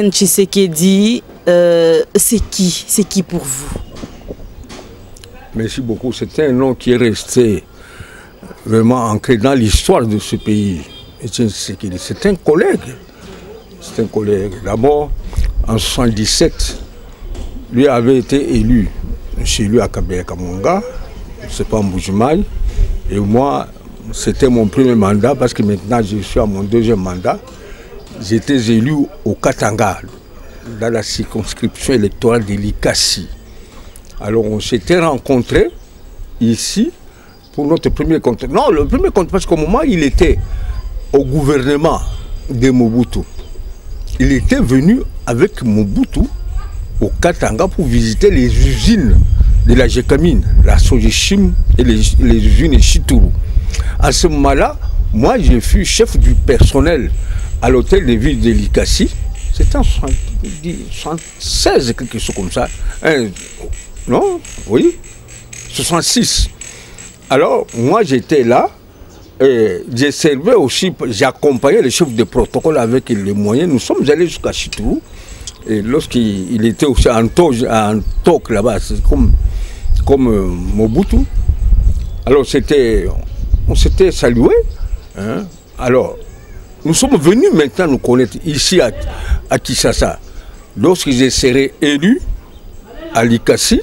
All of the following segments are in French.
Tshisekedi, c'est qui pour vous? Merci beaucoup. C'est un nom qui est resté vraiment ancré dans l'histoire de ce pays. C'est un collègue. C'est un collègue. D'abord, en 1977, lui avait été élu chez lui à Kabea-Kamonga, c'est pas en Bujumaï. Et moi, c'était mon premier mandat parce que maintenant je suis à mon deuxième mandat. J'étais élu au Katanga, dans la circonscription électorale de Likasi. Alors on s'était rencontrés ici pour notre premier contact. Non, le premier contact, parce qu'au moment où il était au gouvernement de Mobutu, il était venu avec Mobutu au Katanga pour visiter les usines de la Gécamine, la Sojechim et les usines Chitourou. À ce moment-là, moi je fus chef du personnel à l'hôtel de ville de Likasi. C'était en 76, quelque chose comme ça. Non, oui, 66. Alors, moi j'étais là, et j'ai servi aussi, j'accompagnais le chef de protocole avec les moyens. Nous sommes allés jusqu'à Chitourou. Et lorsqu'il était aussi en toque là-bas, comme Mobutu, alors on s'était salué. Hein. Alors, nous sommes venus maintenant nous connaître ici à Kinshasa. Lorsque j'ai serré élu à Likasi,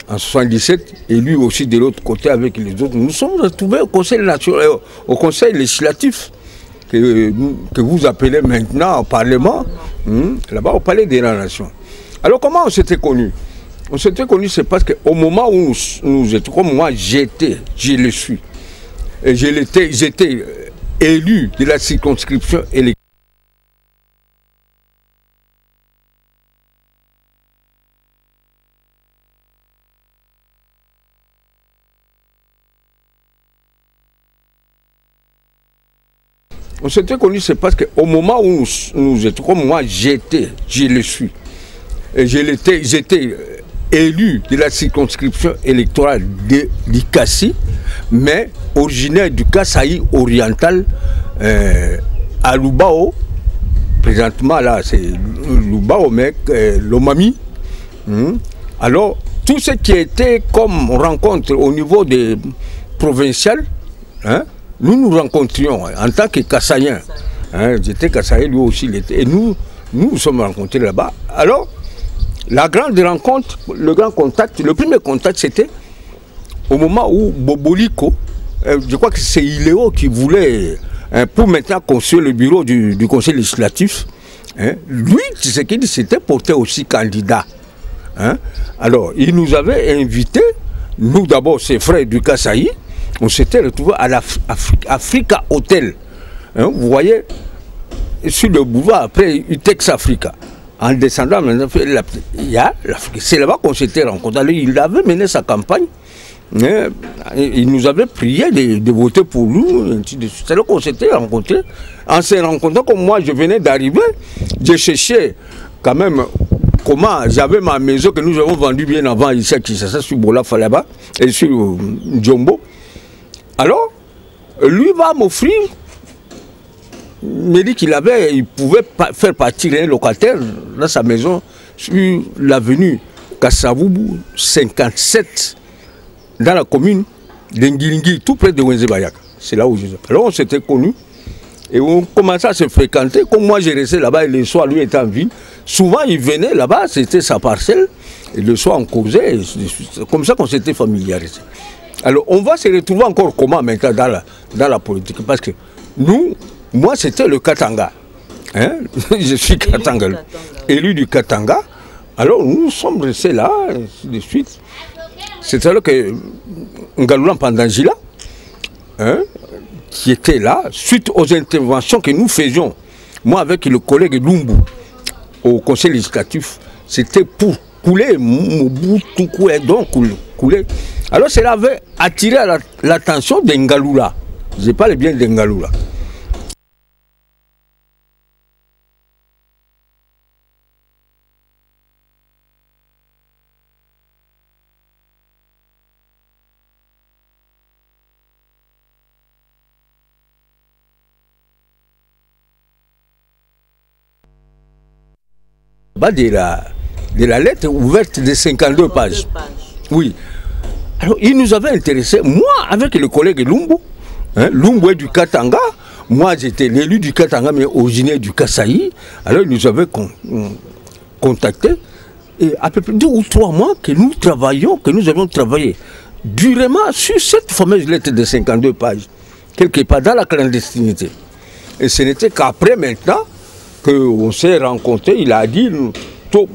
en 1977, et lui aussi de l'autre côté avec les autres, nous sommes retrouvés au conseil législatif que vous appelez maintenant au Parlement, là-bas au Palais des Nations. Alors comment on s'était connus? On s'était connus, c'est parce qu'au moment où nous étions, comme moi je le suis, et j'étais élu de la circonscription électorale. On s'était connus, c'est parce qu'au moment où nous étions, comme moi je le suis, et j'étais élu de la circonscription électorale de Likasi, mais originaire du Kasaï oriental à Lubao. Présentement là c'est Lubao, mais Lomami. Alors tout ce qui était comme rencontre au niveau des provinciales, hein, nous rencontrions en tant que Kassaïens. Hein, j'étais Kassaïen, lui aussi l'était. Et nous sommes rencontrés là-bas. Alors, la grande rencontre, le grand contact, le premier contact, c'était au moment où Boboliko, je crois que c'est Iléo qui voulait, pour maintenant construire le bureau du conseil législatif, hein, lui, Tshisekedi s'était porté aussi candidat. Hein. Alors, il nous avait invités, nous d'abord, ses frères du Kasaï, on s'était retrouvés à l'Africa Hotel. Hein, vous voyez, sur le boulevard, après Utex Africa. En descendant, maintenant, c'est là-bas qu'on s'était rencontrés. Alors, il avait mené sa campagne. Hein, il nous avait prié de voter pour nous. C'est là qu'on s'était rencontrés. En se rencontrant, comme moi, je venais d'arriver, j'ai cherché quand même comment j'avais ma maison que nous avons vendue bien avant ici à Kinshasa, sur Bola Falaba et sur Djombo. Alors, lui va m'offrir, me dit il pouvait faire partir un locataire dans sa maison sur l'avenue Kassavoubou 57, dans la commune d'Engilingi, tout près de Wenzebayak. C'est là où je suis. Alors on s'était connus et on commençait à se fréquenter. Comme moi j'ai resté là-bas et le soir lui était en ville, souvent il venait là-bas, c'était sa parcelle, et le soir on causait, c'est comme ça qu'on s'était familiarisé. Alors on va se retrouver encore comment maintenant dans la politique, parce que moi c'était le Katanga, hein? Je suis Katanga, élu du Katanga, alors nous sommes restés là, ainsi de suite. C'est-à-dire que Ngaloula Pandangila, hein, qui était là, suite aux interventions que nous faisions, moi avec le collègue Lumbu, au conseil législatif, c'était pour couler Mobutu, donc couler. Alors cela avait attiré l'attention d'Engaloula. Je parle bien d'Engaloula. bas de la lettre ouverte de 52 pages. Oui. Alors, il nous avait intéressé, moi, avec le collègue Lumbu, hein, Lumbu est du Katanga, moi j'étais l'élu du Katanga, mais originaire du Kasaï. Alors, il nous avait contacté, et à peu près 2 ou 3 mois que nous avions travaillé durement sur cette fameuse lettre de 52 pages, quelque part dans la clandestinité. Et ce n'était qu'après maintenant qu'on s'est rencontrés, il a dit,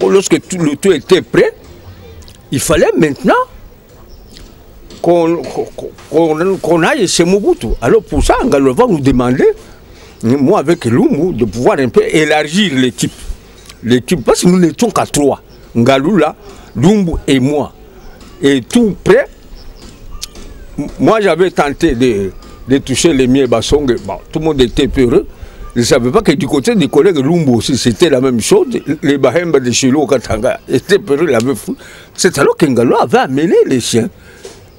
lorsque le tout était prêt, il fallait maintenant qu'on aille chez Mobutu. Alors pour ça, Ngalo va nous demander, moi avec Lumbu, de pouvoir un peu élargir l'équipe. Parce que nous n'étions qu'à 3. Ngalou là, Lumbu et moi. Et tout prêt. Moi j'avais tenté de toucher les miens Bassong. Bon, tout le monde était peureux. Je ne savais pas que du côté des collègues Lumbu aussi, c'était la même chose. Les Bahemba de Chilo Katanga étaient peureux, l'avaient fou. C'est alors que Ngalo avait amené les chiens.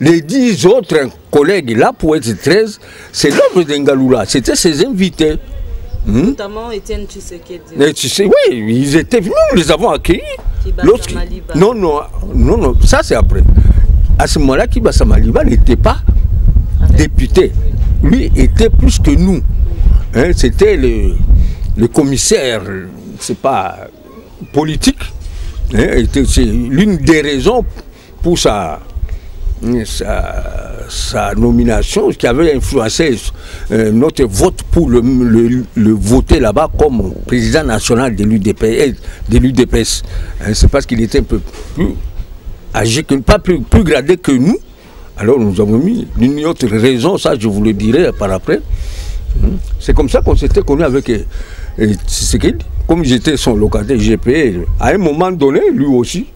Les 10 autres collègues là, pour être 13, c'est l'œuvre d'Ngaloula, c'était ses invités. Notamment Étienne Tshisekedi. Oui, ils étaient venus, nous les avons accueillis. Non, ça c'est après. À ce moment-là, Kibasa Maliba n'était pas député. Lui était plus que nous. Hein, c'était le commissaire, c'est pas politique. Hein, c'est l'une des raisons pour sa nomination qui avait influencé notre vote pour le voter là-bas comme président national de l'UDPS. C'est parce qu'il était un peu plus âgé, pas plus gradé que nous. Alors nous avons mis une autre raison, ça je vous le dirai par après. C'est comme ça qu'on s'était connu avec Tshisekedi. Comme j'étais son locataire GPE, à un moment donné, lui aussi,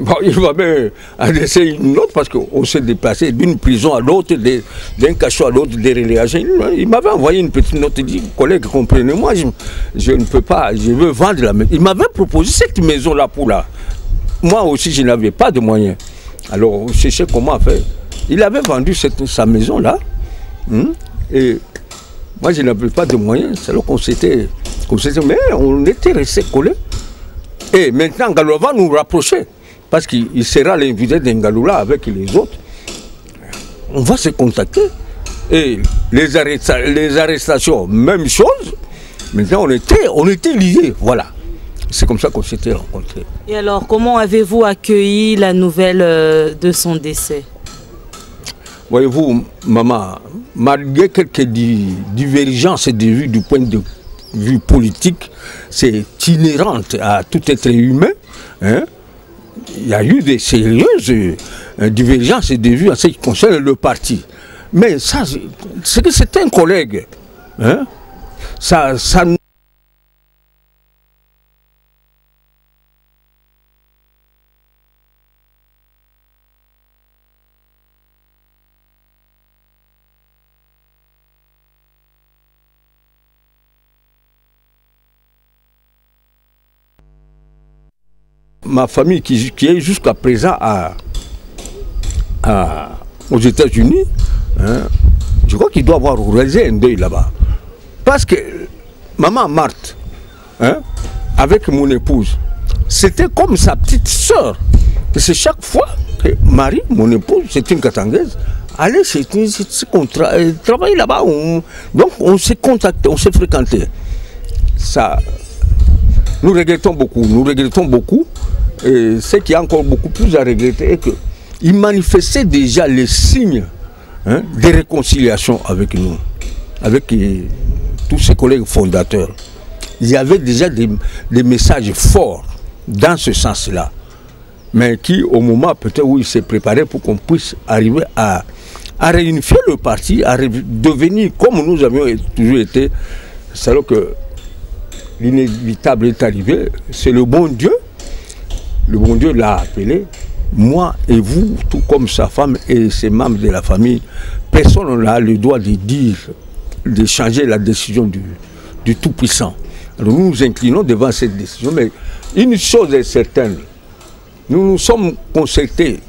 bon, il m'avait adressé une note parce qu'on s'est déplacé d'une prison à l'autre, d'un cachot à l'autre, des relégations. Il m'avait envoyé une petite note, il dit, collègue, comprenez-moi, je ne peux pas, je veux vendre la maison. Il m'avait proposé cette maison-là pour là. Moi aussi, je n'avais pas de moyens. Alors, on cherchait comment faire. Il avait vendu sa maison-là, et moi, je n'avais pas de moyens. C'est là qu'on s'était... Mais on était restés collés. Et maintenant, Ngalo va nous rapprocher. Parce qu'il sera l'invité d'Ngaloula avec les autres. On va se contacter. Et les arrestations, même chose. Maintenant, on était liés. Voilà. C'est comme ça qu'on s'était rencontrés. Et alors, comment avez-vous accueilli la nouvelle de son décès? Voyez-vous, maman, malgré quelques divergences de vue du point de vue politique, c'est inhérent à tout être humain. Hein? Il y a eu des sérieuses divergences de vue en ce qui concerne le parti. Mais ça, c'est que c'est un collègue. Hein? Ça ma famille qui est jusqu'à présent aux États-Unis, hein, je crois qu'il doit avoir réalisé un deuil là-bas. Parce que maman Marthe, hein, avec mon épouse, c'était comme sa petite sœur. C'est chaque fois que Marie, mon épouse, c'est une Katangaise, allait travailler là-bas. Donc on s'est contacté, on s'est fréquenté. Ça, nous regrettons beaucoup. Et ce qui est encore beaucoup plus à regretter est qu'il manifestait déjà les signes, hein, de réconciliation avec nous, avec tous ses collègues fondateurs. Il y avait déjà des messages forts dans ce sens-là, mais qui, au moment peut-être où il s'est préparé pour qu'on puisse arriver à réunifier le parti, à devenir comme nous avions toujours été, c'est alors que l'inévitable est arrivé, c'est le bon Dieu. Le bon Dieu l'a appelé, moi et vous, tout comme sa femme et ses membres de la famille, personne n'a le droit de dire, de changer la décision du Tout-Puissant. Alors nous nous inclinons devant cette décision, mais une chose est certaine, nous nous sommes concertés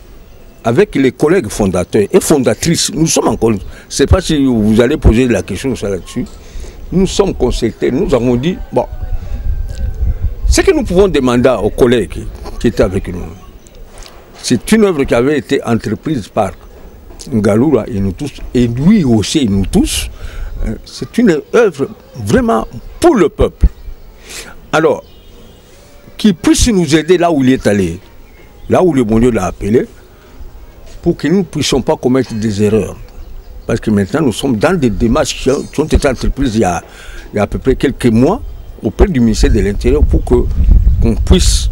avec les collègues fondateurs et fondatrices, nous sommes encore, je ne sais pas si vous allez poser la question là-dessus, nous sommes concertés, nous avons dit, bon, Ce que nous pouvons demander aux collègues qui étaient avec nous, c'est une œuvre qui avait été entreprise par Ngaloura et nous tous, et lui aussi et nous tous. C'est une œuvre vraiment pour le peuple. Alors, qu'il puisse nous aider là où il est allé, là où le bon Dieu l'a appelé, pour que nous ne puissions pas commettre des erreurs. Parce que maintenant, nous sommes dans des démarches qui ont été entreprises il y a à peu près quelques mois auprès du ministère de l'Intérieur pour qu'on puisse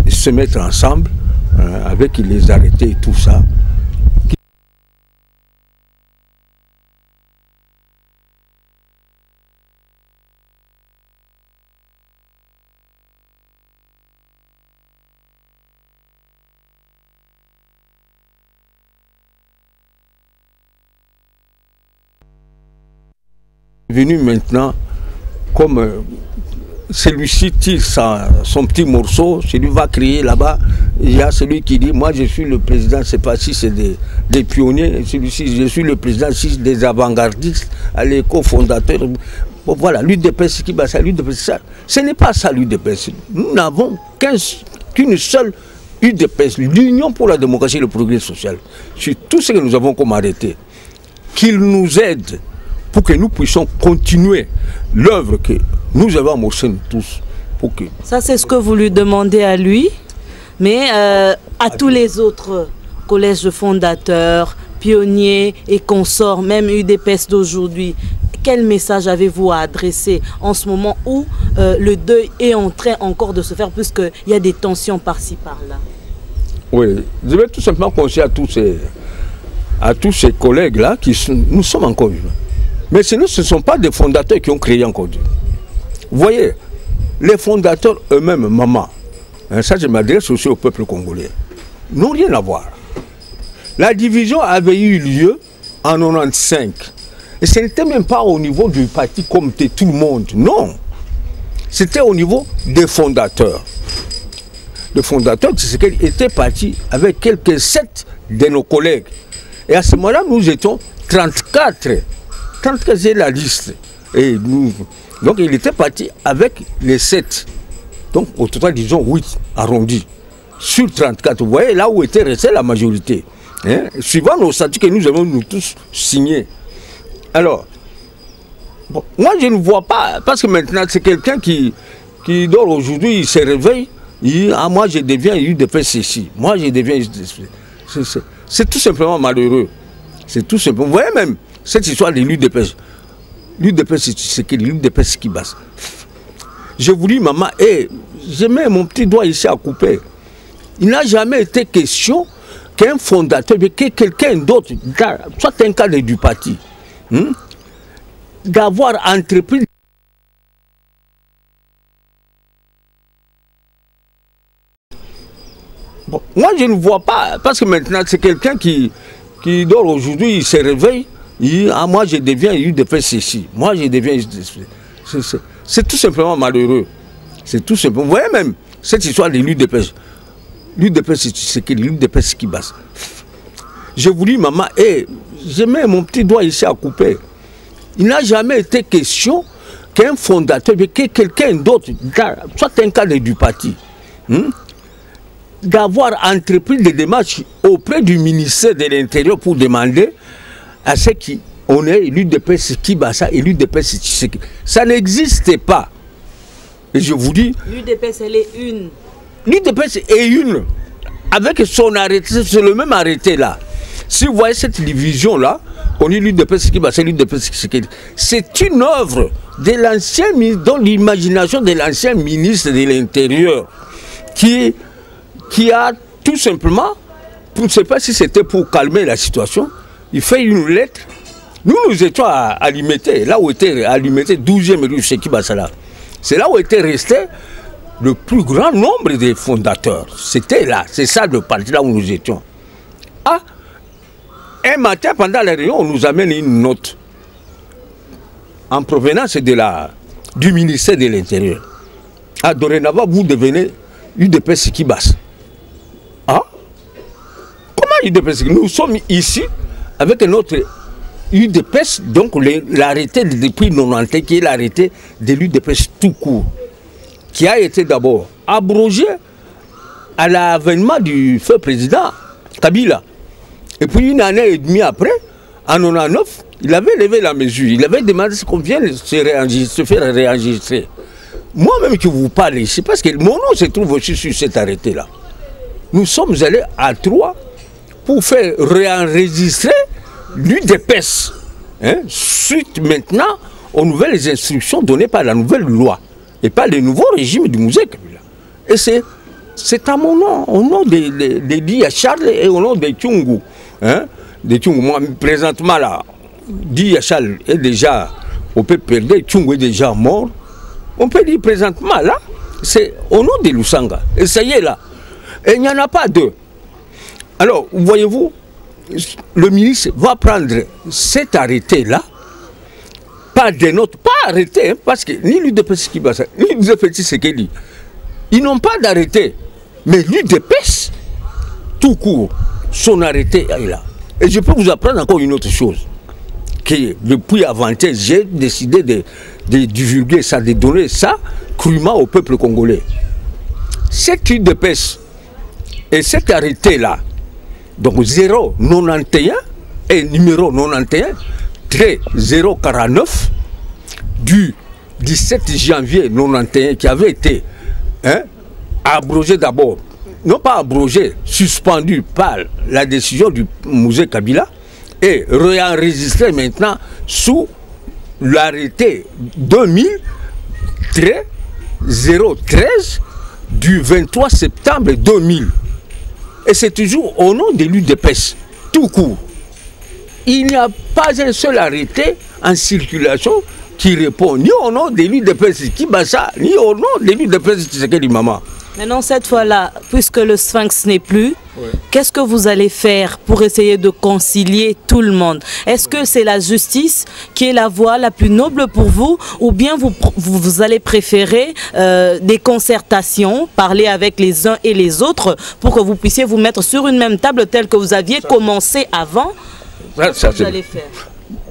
se mettre ensemble avec les arrêtés et tout ça. Venu maintenant comme celui-ci tire son petit morceau, celui va crier là-bas, il y a celui qui dit moi je suis le président, c'est pas si c'est des pionniers, celui-ci je suis le président si des avant-gardistes, les cofondateurs. Bon, voilà, l'UDPS qui bat ça, l'UDPS ça. Ce n'est pas ça l'UDPS. Nous n'avons qu'une seule UDPS, l'Union pour la démocratie et le progrès social. C'est tout ce que nous avons comme arrêté. Qu'il nous aide pour que nous puissions continuer l'œuvre que nous avons amorcée tous. Pour que... Ça, c'est ce que vous lui demandez à lui, mais à tous les autres collèges de fondateurs, pionniers et consorts, même UDPS d'aujourd'hui, quel message avez-vous à adresser en ce moment où le deuil est en train encore de se faire, puisqu'il y a des tensions par-ci, par-là? Oui, je vais tout simplement conseiller à tous ces collègues-là nous sommes encore vivants. Mais sinon, ce ne sont pas des fondateurs qui ont créé encore Dieu. Vous voyez, les fondateurs eux-mêmes, maman, ça je m'adresse aussi au peuple congolais, n'ont rien à voir. La division avait eu lieu en 1995. Et ce n'était même pas au niveau du parti comme tout le monde, non. C'était au niveau des fondateurs. Les fondateurs, c'est qu'ils étaient partis avec quelques 7 de nos collègues. Et à ce moment-là, nous étions 34. 34, c'est la liste. Et nous, donc il était parti avec les 7. Donc au total, disons 8 arrondis sur 34. Vous voyez là où était restée la majorité. Hein, suivant nos statuts que nous avons nous tous signés. Alors, bon, moi je ne vois pas, parce que maintenant c'est quelqu'un qui dort aujourd'hui, il se réveille, il dit ah moi je deviens UDPS ceci, moi je deviens UDPS. C'est tout simplement malheureux. C'est tout simplement. Vous voyez même cette histoire de l'UDPS. L'UDPS, c'est que l'UDPS qui basse. Je vous dis, maman, je mets mon petit doigt ici à couper. Il n'a jamais été question qu'un fondateur, que quelqu'un d'autre, soit un cadre du parti, d'avoir entrepris. Bon, moi, je ne vois pas, parce que maintenant, c'est quelqu'un qui dort aujourd'hui, il se réveille, il dit ah moi je deviens UDPS ceci, moi je deviens. C'est tout simplement malheureux. C'est tout simplement. Vous voyez même cette histoire de l'UDPS. L'UDPS, c'est que l'UDPS qui basse. Je vous dis, maman, je mets mon petit doigt ici à couper. Il n'a jamais été question qu'un fondateur, que quelqu'un d'autre, soit un cadre du parti, d'avoir entrepris des démarches auprès du ministère de l'Intérieur pour demander à ceux qui on est l'UDPS Kibasa et l'UDPS Tshisekedi. Ça n'existait pas. Et je vous dis... L'UDPS, elle est une. L'UDPS est une. Avec son arrêté, c'est le même arrêté là. Si vous voyez cette division-là, on dit l'UDPS Kibasa et l'UDPS Tshisekedi. C'est une œuvre de l'ancien ministre, dans l'imagination de l'ancien ministre de l'Intérieur, qui a tout simplement, je ne sais pas si c'était pour calmer la situation, il fait une lettre. Nous étions à Limité, là où était à Limité, 12e rue Cheikh Bassala. C'est là où était resté le plus grand nombre des fondateurs. C'était là, c'est ça le parti là où nous étions. Ah, un matin, pendant la réunion, on nous amène une note en provenance du ministère de l'Intérieur. Ah, dorénavant, vous devenez UDPS Kibas. Ah, comment UDPS? Nous sommes ici avec notre UDPS, donc l'arrêté depuis 90, qui est l'arrêté de l'UDPS tout court. qui a été d'abord abrogé à l'avènement du feu président Kabila. Et puis une année et demie après, en 1999, il avait levé la mesure. Il avait demandé qu'on vienne se faire réenregistrer. Moi-même qui vous parle ici, parce que mon nom se trouve aussi sur cet arrêté-là. Nous sommes allés à Troyes pour faire réenregistrer l'UDPS. Suite maintenant aux nouvelles instructions données par la nouvelle loi et par le nouveau régime du Mouzé Kabila. Et c'est à mon nom, au nom de Dia Charles et au nom de Tchungu. Moi, présentement là, Dia Charles est déjà, on peut perdre, Tchungu est déjà mort. On peut dire présentement là, c'est au nom de Lusanga. Et ça y est là. Et il n'y en a pas deux. Alors, voyez-vous, le ministre va prendre cet arrêté-là, pas des notes, pas arrêté, parce que ni l'UDPS qui basa, ni l'UDPS Tshisekedi, ils n'ont pas d'arrêté. Mais l'UDPS, tout court, son arrêté est là. Et je peux vous apprendre encore une autre chose. Que depuis avant-hier, j'ai décidé de divulguer ça, de donner ça crûment au peuple congolais. Cette UDPS et cet arrêté-là, donc 091 et numéro 91-049 du 17 janvier 91 qui avait été abrogé d'abord, non pas abrogé, suspendu par la décision du Mouzé Kabila et réenregistré maintenant sous l'arrêté 2000-013 du 23 septembre 2000. Et c'est toujours au nom de l'UDPS, tout court. Il n'y a pas un seul arrêté en circulation qui répond ni au nom de l'UDPS Kibasa, ni au nom de l'UDPS Tshisekedi Maman. Maintenant, cette fois-là, puisque le Sphinx n'est plus, qu'est-ce que vous allez faire pour essayer de concilier tout le monde? Est-ce que c'est la justice qui est la voie la plus noble pour vous, ou bien vous allez préférer des concertations, parler avec les uns et les autres pour que vous puissiez vous mettre sur une même table telle que vous aviez commencé avant? Qu'est-ce que vous allez faire?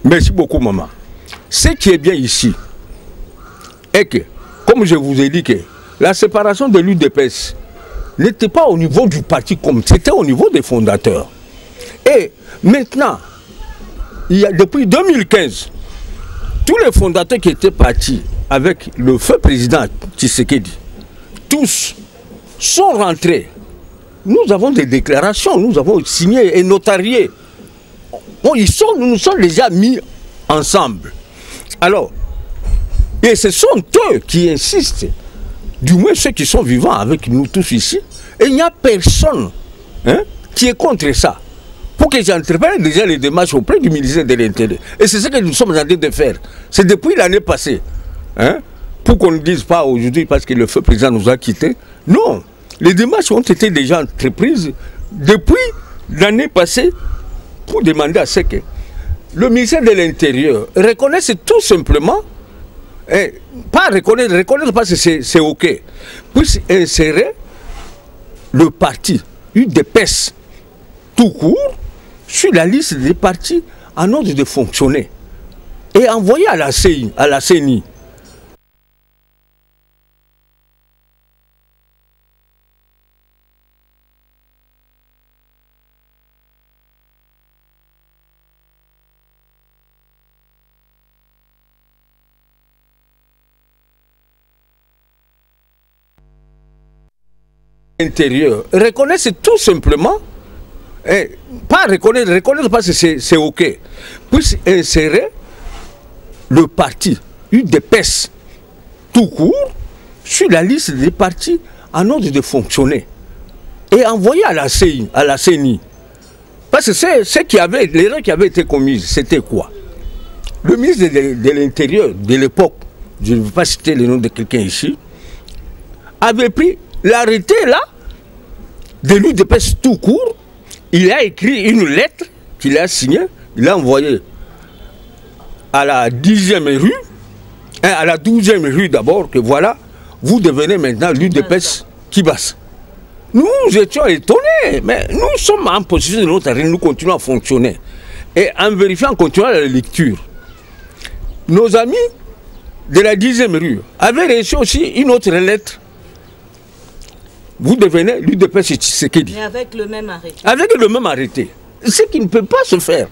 Merci beaucoup, maman. Ce qui est bien ici est que, comme je vous ai dit, que la séparation de l'UDPS n'était pas au niveau du parti comme c'était au niveau des fondateurs. Et maintenant, depuis 2015, tous les fondateurs qui étaient partis avec le feu président Tshisekedi, tous sont rentrés. Nous avons des déclarations, nous avons signé et notarié. Bon, nous nous sommes déjà mis ensemble. Alors, et ce sont eux qui insistent, du moins ceux qui sont vivants avec nous tous ici, et il n'y a personne qui est contre ça. Pour que j'entreprenne déjà les démarches auprès du ministère de l'Intérieur. Et c'est ce que nous sommes en train de faire. C'est depuis l'année passée. Pour qu'on ne dise pas aujourd'hui parce que le feu président nous a quittés. Non, les démarches ont été déjà entreprises depuis l'année passée pour demander à ce que le ministère de l'Intérieur reconnaisse tout simplement, pas reconnaître parce que c'est OK, puisse insérer le parti UDPS tout court sur la liste des partis en ordre de fonctionner et envoyer à la CENI. Intérieur reconnaisse tout simplement, pas reconnaître parce que c'est OK, puisse insérer le parti UDPS tout court sur la liste des partis en ordre de fonctionner et envoyer à la CENI. Parce que l'erreur qui avait été commise, c'était quoi? Le ministre de l'Intérieur de l'époque, je ne veux pas citer le nom de quelqu'un ici, avait pris l'arrêté là, de l'UDPS tout court, il a écrit une lettre qu'il a signée, il a envoyé à la 10e rue, à la 12e rue d'abord, que voilà, vous devenez maintenant l'UDPS Kibasa. Nous étions étonnés, mais nous sommes en position de notre arène, nous continuons à fonctionner. Et en vérifiant, en continuant la lecture, nos amis de la 10e rue avait reçu aussi une autre lettre. Vous devenez l'UDPS Tshisekedi. Mais avec le même arrêté. Avec le même arrêté. Ce qui ne peut pas se faire.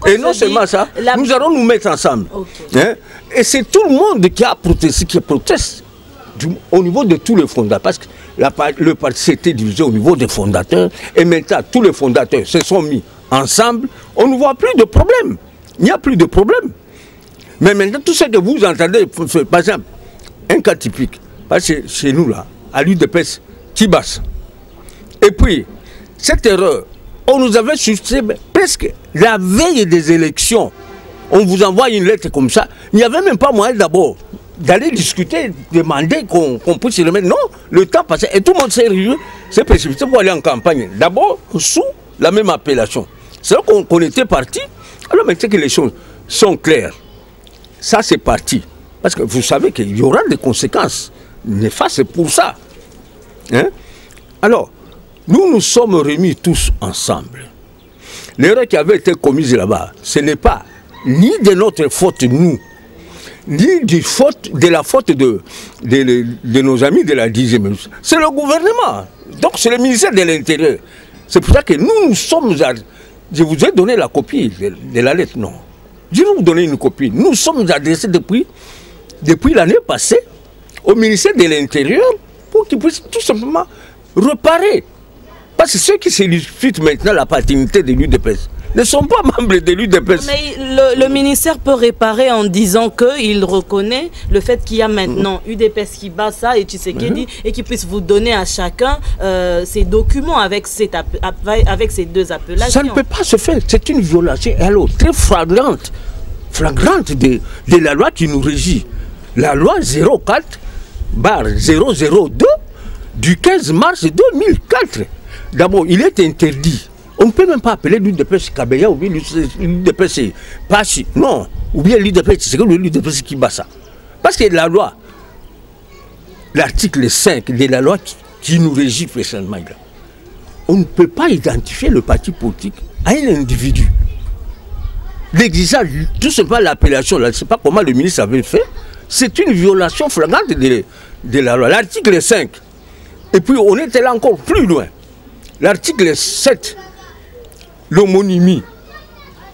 Et non seulement ça, nous allons nous mettre ensemble. Okay. Hein? Et c'est tout le monde qui a protesté, qui proteste au niveau de tous les fondateurs. Parce que le parti s'était divisé au niveau des fondateurs. Et maintenant, tous les fondateurs se sont mis ensemble. On ne voit plus de problème. Il n'y a plus de problème. Mais maintenant, tout ce que vous entendez, par exemple, un cas typique, parce que chez nous, là, à l'UDPS, Kibas. Et puis, cette erreur, on nous avait suscité presque la veille des élections. On vous envoie une lettre comme ça. Il n'y avait même pas moyen d'abord d'aller discuter, demander qu'on puisse se remettre. Non, le temps passait et tout le monde s'est précipité pour aller en campagne. D'abord, sous la même appellation. C'est là qu'on était parti. Alors maintenant que les choses sont claires, ça c'est parti. Parce que vous savez qu'il y aura des conséquences néfastes pour ça. Hein? Alors, nous nous sommes remis tous ensemble. L'erreur qui avait été commise là-bas, ce n'est pas ni de notre faute, nous, ni de la faute de nos amis de la 10e. C'est le gouvernement. Donc c'est le ministère de l'Intérieur. C'est pour ça que nous sommes... Je vous ai donné la copie de la lettre, non. Je vais vous donner une copie. Nous sommes adressés depuis l'année passée au ministère de l'Intérieur pour qu'ils puissent tout simplement réparer. Parce que ceux qui se disputent maintenant la paternité de l'UDPS ne sont pas membres de l'UDPS. Mais le ministère peut réparer en disant qu'il reconnaît le fait qu'il y a maintenant UDPS qui bat ça et Tshisekedi et qu'il puisse vous donner à chacun ces documents avec ces deux appellations. Ça ne peut pas se faire. C'est une violation alors, très flagrante de la loi qui nous régit. La loi 04/002 du 15 mars 2004. D'abord, il est interdit. On ne peut même pas appeler l'UDPS Kabeya ou bien l'UDPS Pachi. Non. Ou bien l'UDPS Tshisekedi ou l'UDPS Kibasa. Parce que la loi, l'article 5 de la loi qui nous régit précisément, on ne peut pas identifier le parti politique à un individu. L'existence, tout simplement l'appellation, je ne sais pas comment le ministre avait fait, c'est une violation flagrante de la loi. L'article 5. Et puis on était là encore plus loin. L'article 7, l'homonymie.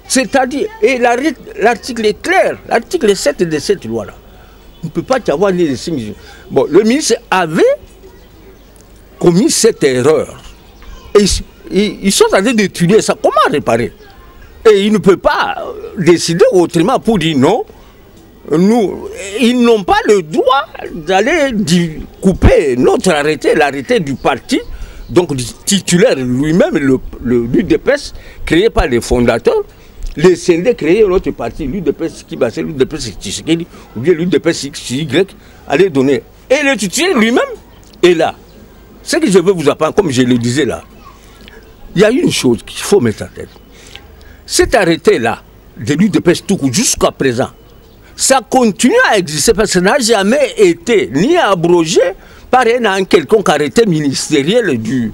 C'est-à-dire, et l'article est clair, l'article 7 de cette loi-là. On ne peut pas y avoir ni des signes. Bon, le ministre avait commis cette erreur. Et ils sont en train d'étudier ça. Comment réparer? Et il ne peut pas décider autrement pour dire non. Ils n'ont pas le droit d'aller couper notre arrêté, l'arrêté du parti. Donc, le titulaire lui-même, l'UDPS, créé par les fondateurs, les syndicats créés notre parti, l'UDPS Kibasa, l'UDPS Tshisekedi, ou bien l'UDPS XY, allait donner. Et le titulaire lui-même est là. Ce que je veux vous apprendre, comme je le disais là, il y a une chose qu'il faut mettre en tête. Cet arrêté-là, de l'UDPS tout court, jusqu'à présent, ça continue à exister parce que ça n'a jamais été ni abrogé par un quelconque arrêté ministériel du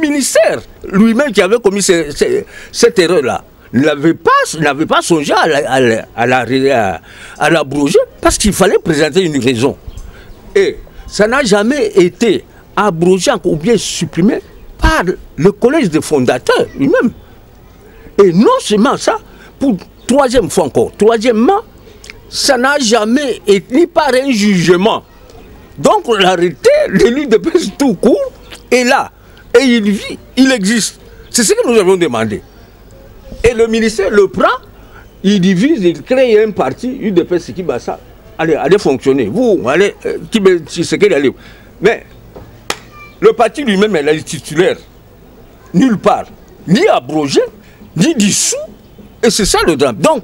ministère. Lui-même qui avait commis cette erreur-là n'avait pas songé à l'abroger parce qu'il fallait présenter une raison. Et ça n'a jamais été abrogé ou bien supprimé par le collège des fondateurs lui-même. Et non seulement ça, pour troisième fois encore, troisièmement, ça n'a jamais été ni par un jugement. Donc l'arrêté de l'UDPS tout court est là. Et il vit, il existe. C'est ce que nous avons demandé. Et le ministère le prend, il divise, il crée un parti, UDPS Kibasa, allez fonctionner. Vous, allez, allez. Mais le parti lui-même est titulaire. Nulle part. Ni abrogé, ni dissous. Et c'est ça le drame. Donc,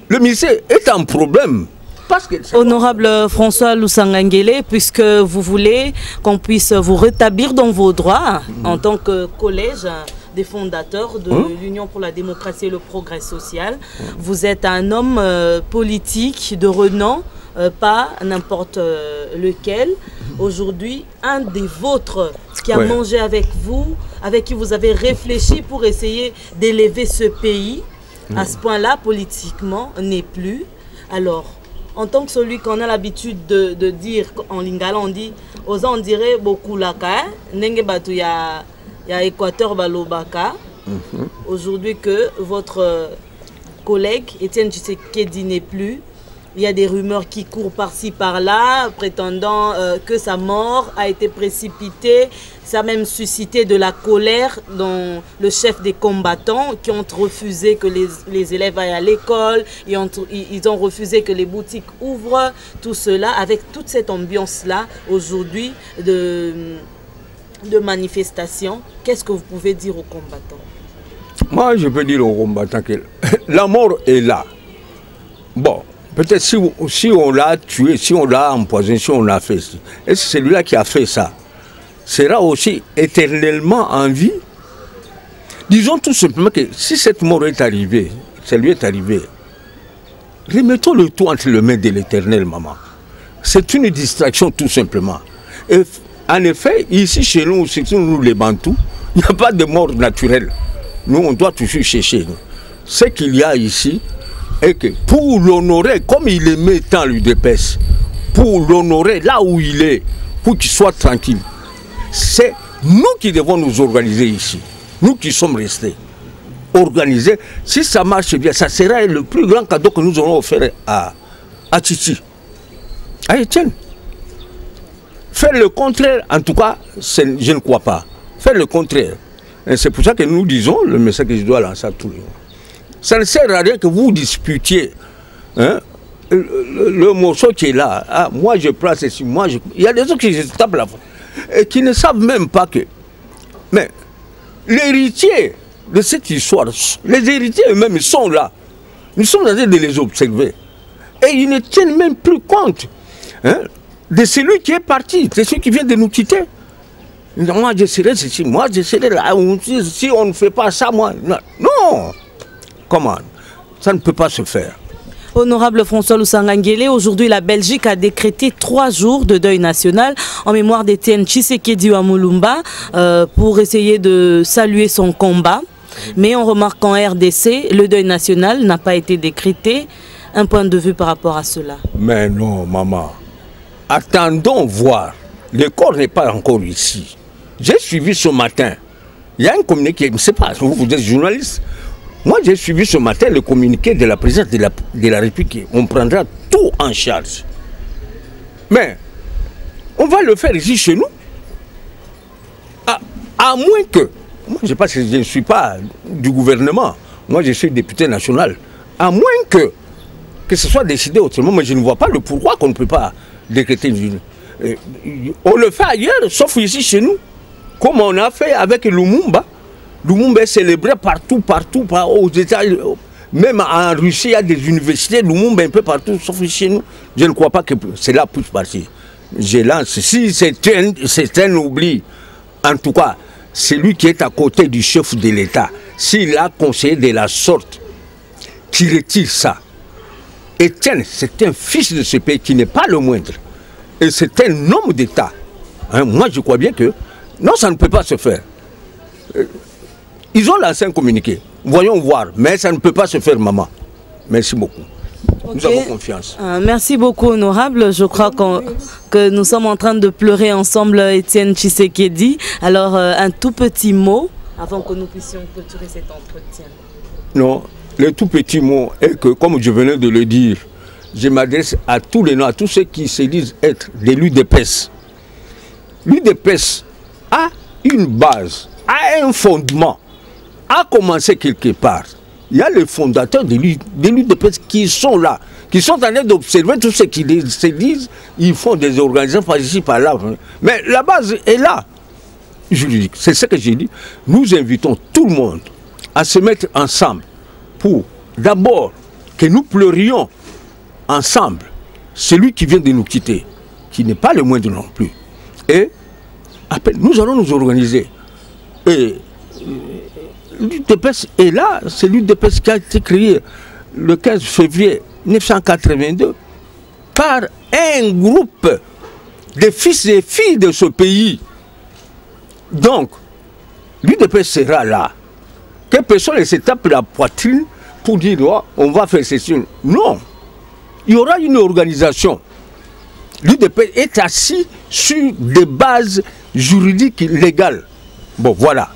le ministère est en problème. Parce que Honorable François Lusanga-Nguele, puisque vous voulez qu'on puisse vous rétablir dans vos droits en tant que collège des fondateurs de l'Union pour la démocratie et le progrès social, vous êtes un homme politique de renom, pas n'importe lequel. Aujourd'hui, un des vôtres qui a mangé avec vous, avec qui vous avez réfléchi pour essayer d'élever ce pays, à ce point-là, politiquement, n'est plus. Alors, en tant que celui qu'on a l'habitude de dire en lingala, on dit, aux on dirait beaucoup laka, nenge batu ya Équateur balobaka. Aujourd'hui que votre collègue Étienne Tshisekedi n'est plus, il y a des rumeurs qui courent par-ci par-là, prétendant que sa mort a été précipitée. Ça a même suscité de la colère dans le chef des combattants qui ont refusé que les élèves aillent à l'école, ils ont refusé que les boutiques ouvrent, tout cela, avec toute cette ambiance-là aujourd'hui de manifestation. Qu'est-ce que vous pouvez dire aux combattants? Moi, je peux dire aux combattants que la mort est là. Bon, peut-être si on l'a tué, si on l'a empoisonné, si on l'a fait, et c'est celui-là qui a fait ça, sera aussi éternellement en vie. Disons tout simplement que si cette mort est arrivée, ça lui est arrivé, remettons le tout entre les mains de l'Éternel, maman. C'est une distraction tout simplement. Et en effet, ici chez nous, surtout nous les Bantous, il n'y a pas de mort naturelle. Nous, on doit toujours chercher. Ce qu'il y a ici est que pour l'honorer, comme il aimait tant l'UDPS, pour l'honorer là où il est, pour qu'il soit tranquille, c'est nous qui devons nous organiser ici. Nous qui sommes restés organisés. Si ça marche bien, ça sera le plus grand cadeau que nous aurons offert à Titi, à Étienne. Faire le contraire, en tout cas, je ne crois pas. Faire le contraire. C'est pour ça que nous disons, le message que je dois lancer à tous les gens. Ça ne sert à rien que vous disputiez le morceau qui est là. Ah, moi je prends ceci, moi je... Il y a des gens qui se tapent la fois et qui ne savent même pas que... Mais l'héritier de cette histoire, les héritiers eux-mêmes sont là. Nous sommes en train de les observer. Et ils ne tiennent même plus compte de celui qui est parti, de celui qui vient de nous quitter. Moi je serai ceci, moi je serai là. Si on ne fait pas ça, moi... Non. Comment? Ça ne peut pas se faire. Honorable François Lusanga-Nguele, aujourd'hui la Belgique a décrété 3 jours de deuil national en mémoire d'Étienne Tshisekedi Wamulumba pour essayer de saluer son combat. Mais on remarque qu'en RDC, le deuil national n'a pas été décrété. Un point de vue par rapport à cela? Mais non, maman. Attendons voir. Le corps n'est pas encore ici. J'ai suivi ce matin. Il y a un communiqué, je ne sais pas, vous êtes journaliste. Moi, j'ai suivi ce matin le communiqué de la présidente de la République. On prendra tout en charge. Mais, on va le faire ici chez nous. À moins que, moi je pense que je ne suis pas du gouvernement. Moi, je suis député national. À moins que ce soit décidé autrement, mais je ne vois pas le pourquoi qu'on ne peut pas décréter une... On le fait ailleurs, sauf ici chez nous. Comme on a fait avec Lumumba. Lumumba est célébré partout, aux États-Unis. Même en Russie, il y a des universités, Lumumba un peu partout, sauf chez nous. Je ne crois pas que cela puisse partir. Je lance, si c'est un oubli, en tout cas, celui qui est à côté du chef de l'État, s'il a conseillé de la sorte, qui retire ça. Étienne, c'est un fils de ce pays qui n'est pas le moindre. Et c'est un homme d'État. Moi, je crois bien que, non, ça ne peut pas se faire. Ils ont lancé un communiqué. Voyons voir. Mais ça ne peut pas se faire, maman. Merci beaucoup. Okay. Nous avons confiance. Merci beaucoup, honorable. Je crois que nous sommes en train de pleurer ensemble, Étienne Tshisekedi. Alors, un tout petit mot avant que nous puissions clôturer cet entretien. Non, le tout petit mot est que, comme je venais de le dire, je m'adresse à tous les noms, à tous ceux qui se disent être des l'UDPS. L'UDPS a une base, a un fondement. A commencé quelque part. Il y a les fondateurs de l'UDPS qui sont là, qui sont en train d'observer tout ce qu'ils se disent. Ils font des organisations par ici, par là. Mais la base est là. Juridique. C'est ce que j'ai dit. Nous invitons tout le monde à se mettre ensemble pour d'abord que nous pleurions ensemble celui qui vient de nous quitter, qui n'est pas le moindre non plus. Et après, nous allons nous organiser. Et l'UDPS est là, c'est l'UDPS qui a été créé le 15 février 1982 par un groupe de fils et filles de ce pays. Donc, l'UDPS sera là. Que personne ne se tape la poitrine pour dire oh, on va faire ceci. Non. il y aura une organisation. L'UDPS est assis sur des bases juridiques légales. Bon, voilà.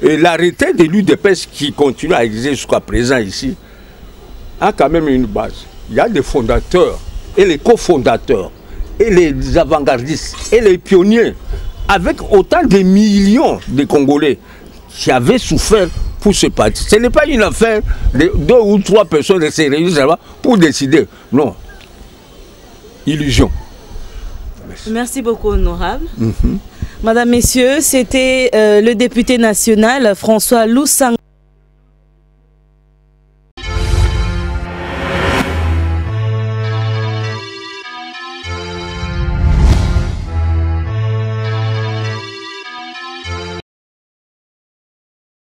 Et l'arrêté de l'UDPS qui continue à exister jusqu'à présent ici a quand même une base. Il y a des fondateurs et les cofondateurs et les avant-gardistes et les pionniers avec autant de millions de Congolais qui avaient souffert pour ce parti. Ce n'est pas une affaire de 2 ou 3 personnes qui se réunissent là-bas pour décider. Non. Illusion. Merci beaucoup, honorable. Madame, Messieurs, c'était le député national François Lusanga.